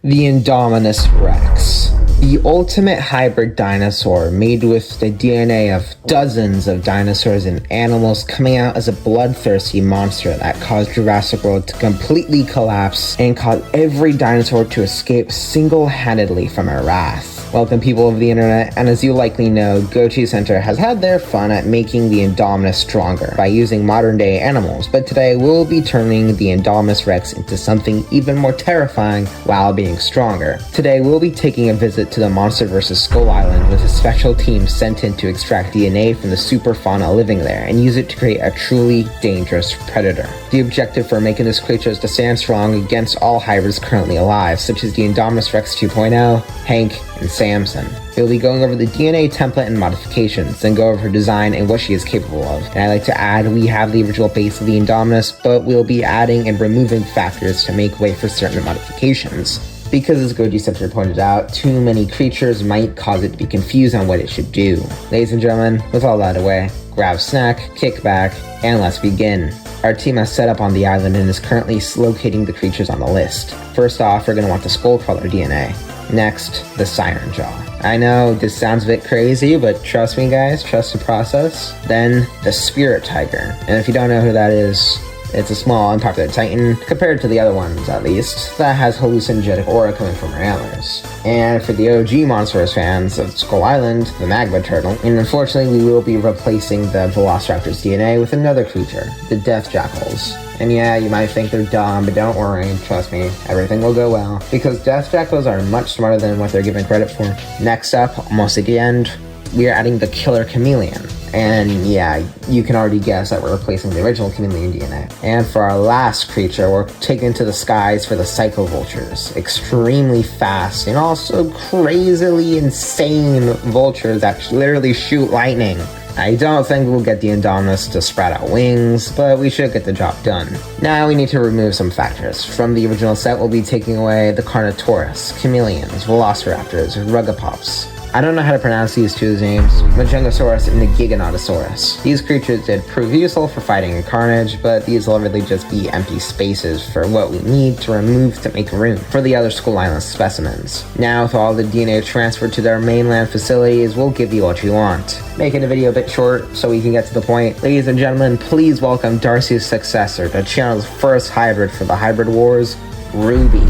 The Indominus Rex. The ultimate hybrid dinosaur made with the DNA of dozens of dinosaurs and animals, coming out as a bloodthirsty monster that caused Jurassic World to completely collapse and caused every dinosaur to escape single-handedly from her wrath. Welcome, people of the internet, and as you likely know, Goji Center has had their fun at making the Indominus stronger by using modern-day animals, but today we'll be turning the Indominus Rex into something even more terrifying while being stronger. Today we'll be taking a visit to the Monster vs. Skull Island with a special team sent in to extract DNA from the super fauna living there and use it to create a truly dangerous predator. The objective for making this creature is to stand strong against all hybrids currently alive, such as the Indominus Rex 2.0, Hank, and Samson. We'll be going over the DNA template and modifications, then go over her design and what she is capable of. And I'd like to add, we have the original base of the Indominus, but we'll be adding and removing factors to make way for certain modifications. Because as Goji Center pointed out, too many creatures might cause it to be confused on what it should do. Ladies and gentlemen, with all that away, grab a snack, kick back, and let's begin. Our team has set up on the island and is currently locating the creatures on the list. First off, we're going to want the Skullcrawler DNA. Next, the Siren Jaw. I know this sounds a bit crazy, but trust me guys, trust the process. Then, the Spirit Tiger. And if you don't know who that is, it's a small, unpopular titan, compared to the other ones at least, that has hallucinogenic aura coming from her antlers. And for the OG Monsters fans of Skull Island, the Magma Turtle, and unfortunately we will be replacing the Velociraptor's DNA with another creature, the Death Jackals. And yeah, you might think they're dumb, but don't worry, trust me, everything will go well, because Death Jackals are much smarter than what they're given credit for. Next up, almost at the end, we are adding the Killer Chameleon. And yeah, you can already guess that we're replacing the original chameleon DNA. And for our last creature, we're taken to the skies for the Psycho Vultures. Extremely fast and also crazily insane vultures that literally shoot lightning. I don't think we'll get the Indominus to spread out wings, but we should get the job done. Now we need to remove some factors. From the original set, we'll be taking away the Carnotaurus, Chameleons, Velociraptors, Rugopops. I don't know how to pronounce these two names, Majengosaurus and the Giganotosaurus. These creatures did prove useful for fighting in Carnage, but these will really just be empty spaces for what we need to remove to make room for the other Skull Island specimens. Now with all the DNA transferred to their mainland facilities, we'll give you what you want. Making the video a bit short so we can get to the point. Ladies and gentlemen, please welcome Darcy's successor, the channel's first hybrid for the Hybrid Wars, Ruby.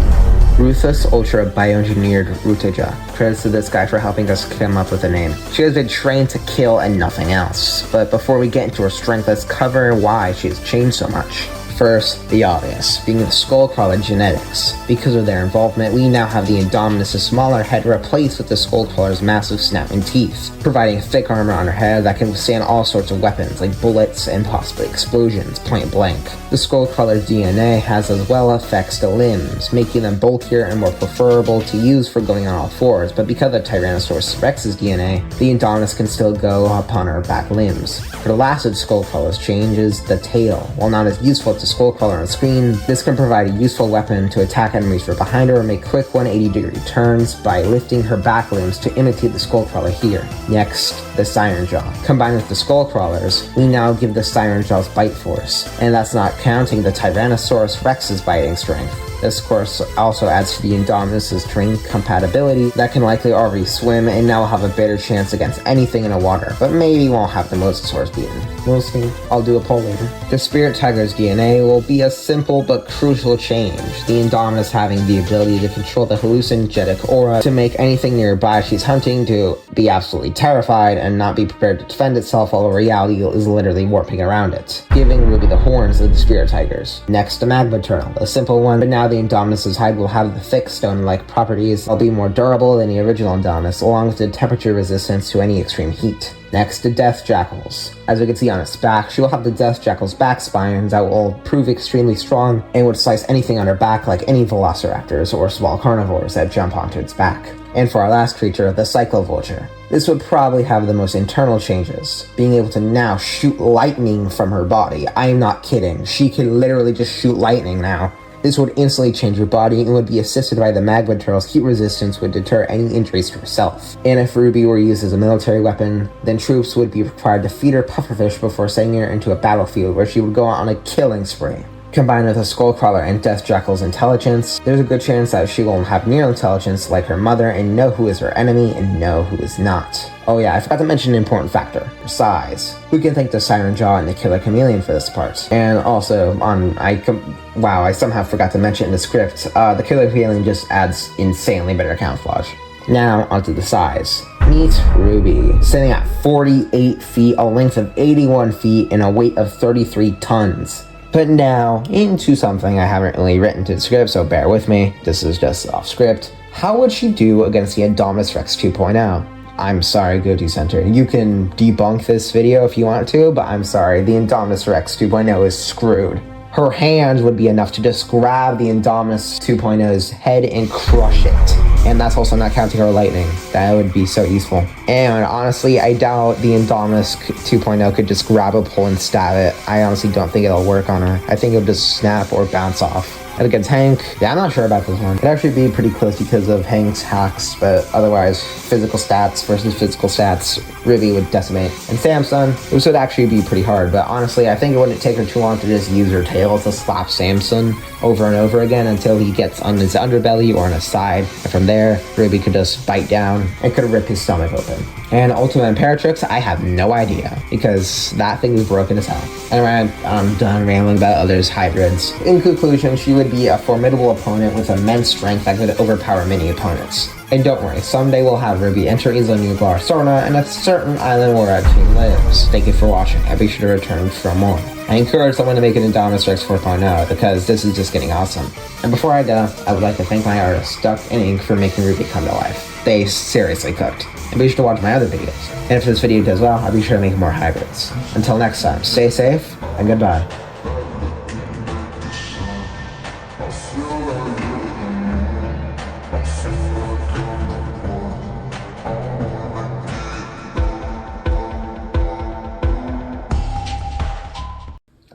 Ruthless Ultra Bioengineered Rutaja. Credits to this guy for helping us come up with a name. She has been trained to kill and nothing else. But before we get into her strength, let's cover why she has changed so much. First, the obvious, being the Skullcrawler genetics. Because of their involvement, we now have the Indominus' smaller head replaced with the Skullcrawler's massive snapping teeth, providing thick armor on her head that can withstand all sorts of weapons like bullets and possibly explosions point blank. The Skullcrawler's DNA has as well effects to limbs, making them bulkier and more preferable to use for going on all fours, but because of Tyrannosaurus Rex's DNA, the Indominus can still go upon her back limbs. For the last of Skullcrawler's changes, the tail. While not as useful to Skullcrawler on screen, this can provide a useful weapon to attack enemies from behind her or make quick 180-degree turns by lifting her back limbs to imitate the Skullcrawler here. Next, the Siren Jaw. Combined with the Skullcrawlers, we now give the Siren Jaw's bite force, and that's not counting the Tyrannosaurus Rex's biting strength. This, of course, also adds to the Indominus' terrain compatibility that can likely already swim and now will have a better chance against anything in the water, but maybe won't have the Mosasaurus beaten. We'll see. I'll do a poll later. The Spirit Tiger's DNA will be a simple but crucial change, the Indominus having the ability to control the hallucinogenic aura to make anything nearby she's hunting to be absolutely terrified and not be prepared to defend itself while reality is literally warping around it, giving Ruby the horns of the Spirit Tigers. Next, the Magma Turtle, a simple one, but now the Indominus' hide will have the thick stone-like properties, will be more durable than the original Indominus, along with the temperature resistance to any extreme heat. Next, the Death Jackals. As we can see on its back, she will have the Death Jackal's back spines that will prove extremely strong and would slice anything on her back like any velociraptors or small carnivores that jump onto its back. And for our last creature, the Psycho Vulture. This would probably have the most internal changes, being able to now shoot lightning from her body. I'm not kidding, she can literally just shoot lightning now. This would instantly change her body and would be assisted by the Magma Turtle's heat resistance would deter any injuries to herself. And if Ruby were used as a military weapon, then troops would be required to feed her pufferfish before sending her into a battlefield where she would go on a killing spree. Combined with a Skullcrawler and Death Jackal's intelligence, there's a good chance that she will have near intelligence like her mother and know who is her enemy and know who is not. Oh yeah, I forgot to mention an important factor, size. We can thank the Siren Jaw and the Killer Chameleon for this part. And also, I somehow forgot to mention in the script, the Killer Chameleon just adds insanely better camouflage. Now, onto the size. Meet Ruby, standing at 48 feet, a length of 81 feet, and a weight of 33 tons. But now, into something I haven't really written to the script, so bear with me, this is just off script. How would she do against the Indominus Rex 2.0? I'm sorry, Goji Center. You can debunk this video if you want to, but I'm sorry, the Indominus Rex 2.0 is screwed. Her hands would be enough to just grab the Indominus 2.0's head and crush it. And that's also not counting her lightning. That would be so useful. And honestly, I doubt the Indominus 2.0 could just grab a pole and stab it. I honestly don't think it'll work on her. I think it'll just snap or bounce off. And against Hank, yeah, I'm not sure about this one. It'd actually be pretty close because of Hank's hacks, but otherwise, physical stats versus physical stats really would decimate. And Samson, this would actually be pretty hard, but honestly, I think it wouldn't take her too long to just use her tail to slap Samson over and over again until he gets on his underbelly or on his side. And from there, Ruby could just bite down and could rip his stomach open. And Ultimate Imperatrix, I have no idea, because that thing is broken as hell. Anyway, I'm done rambling about others' hybrids. In conclusion, she would be a formidable opponent with immense strength that could overpower many opponents. And don't worry, someday we'll have Ruby enter Isla Nublar Sorna and a certain island where our king lives. Thank you for watching, and be sure to return for more. I encourage someone to make an Indominus Rex 4.0 because this is just getting awesome. And before I go, I would like to thank my artists, Duck and Ink, for making Ruby come to life. They seriously cooked. And be sure to watch my other videos. And if this video does well, I'll be sure to make more hybrids. Until next time, stay safe, and goodbye.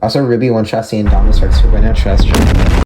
Also, Ruby one-shots the Indominus Rex 2.0 trust.